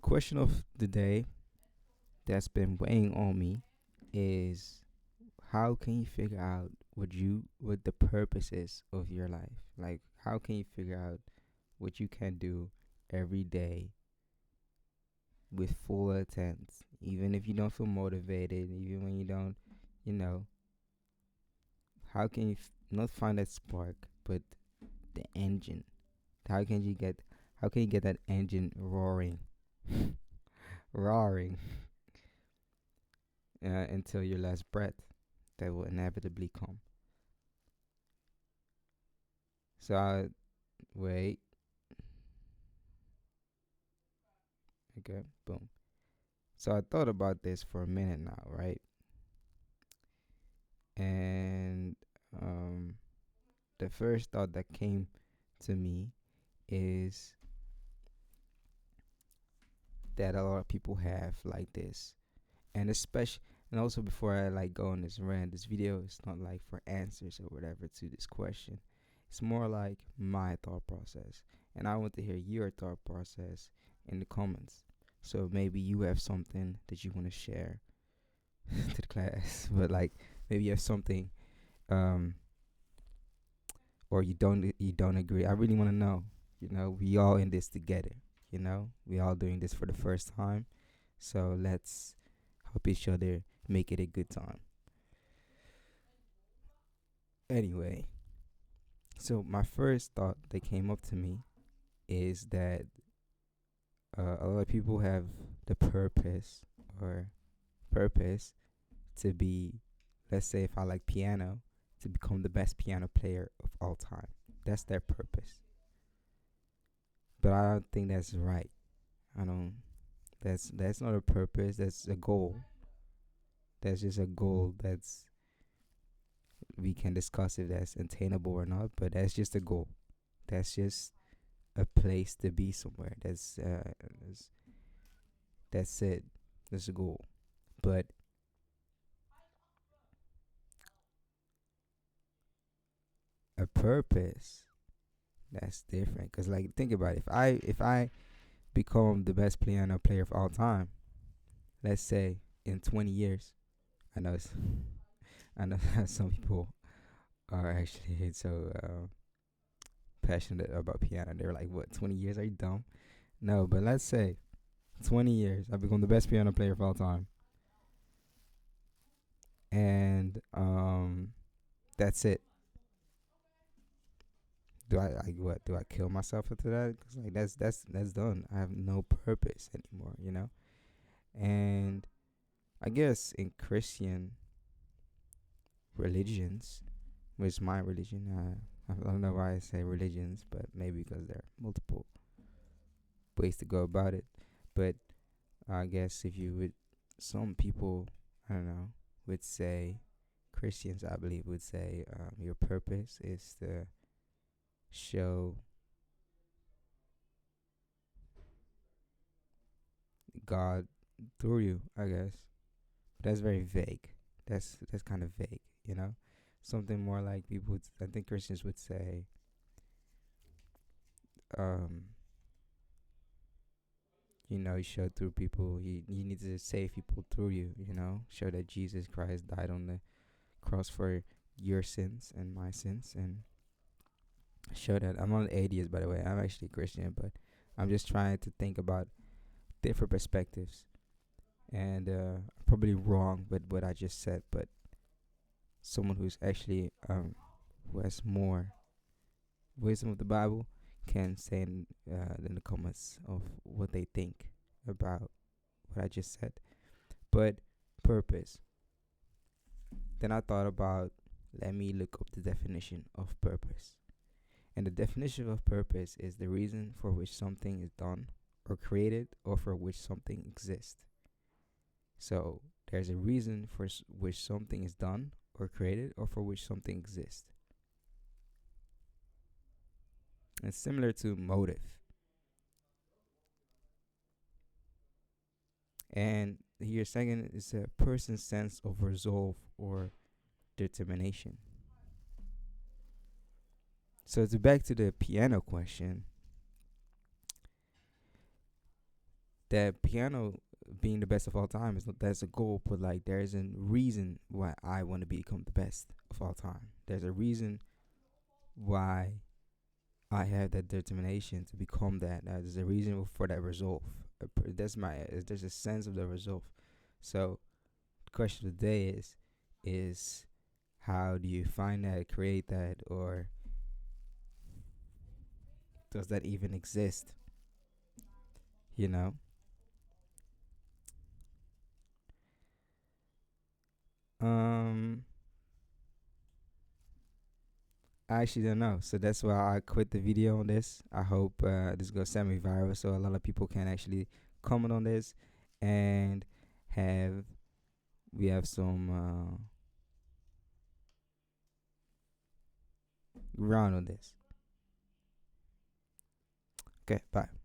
question of the day that's been weighing on me is how can you figure out what the purpose is of your life? Like how can you figure out what you can do every day with full intent, even if you don't feel motivated, even when you don't, you know, how can you not find that spark, but the engine? How can you get how can you get that engine roaring, roaring until your last breath that will inevitably come? So I wait. Okay, boom. So I thought about this for a minute now, right? And um, the first thought that came to me is that a lot of people have like this, and especially, and also before I like go on this rant, this video is not like for answers or whatever to this question. It's more like my thought process, and I want to hear your thought process in the comments. So maybe you have something that you want to share to the class, but like maybe you have something, um, or you don't agree. I really want to know. We all in this together. We all doing this for the first time, so let's help each other make it a good time. Anyway, so my first thought that came up to me is that a lot of people have the or purpose to be, let's say, if I like piano, to become the best piano player of all time. That's their purpose. But I don't think that's right. I don't. That's not a purpose. That's a goal. That's just a goal. We can discuss if that's attainable or not. But that's just a goal. That's just a place to be somewhere. That's it. That's a goal. But a purpose, that's different. Cause like think about it. If I become the best piano player of all time, let's say in 20 years, I know it's, I know some people are actually so passionate about piano. They're like, "What? 20 years? Are you dumb?" No, but let's say 20 years, I become the best piano player of all time, and that's it. Do I like what? Do I kill myself after that? Cause like that's done. I have no purpose anymore. And I guess in Christian religions, which is my religion, I don't know why I say religions, but maybe because there are multiple ways to go about it. But I guess if you would, some people, I don't know, would say, Christians, I believe, would say your purpose is to show God through you, I guess. That's very vague. That's kind of vague. Something more like I think Christians would say, um, you show through people. You need to save people through you. Show that Jesus Christ died on the cross for your sins and my sins, and show that I'm not an atheist, by the way. I'm actually Christian, but I'm just trying to think about different perspectives. And probably wrong with what I just said, but someone who's actually who has more wisdom of the Bible can say in the comments of what they think about what I just said. But purpose. Then I thought about, let me look up the definition of purpose. And the definition of purpose is the reason for which something is done or created or for which something exists. So there's a reason for which something is done or created or for which something exists. It's similar to motive. And here, second is a person's sense of resolve or determination. So to back to the piano question, that piano being the best of all time is not, that's a goal, but like there's a reason why I want to become the best of all time. There's a reason why I have that determination to become that. There's a reason for that resolve. That's my. There's a sense of the resolve. So the question of the day is how do you find that, create that, or does that even exist? You know. Um. I actually don't know. So that's why I quit the video on this. I hope this goes semi-viral so a lot of people can actually comment on this and have we have some ground on this. Okay, bye.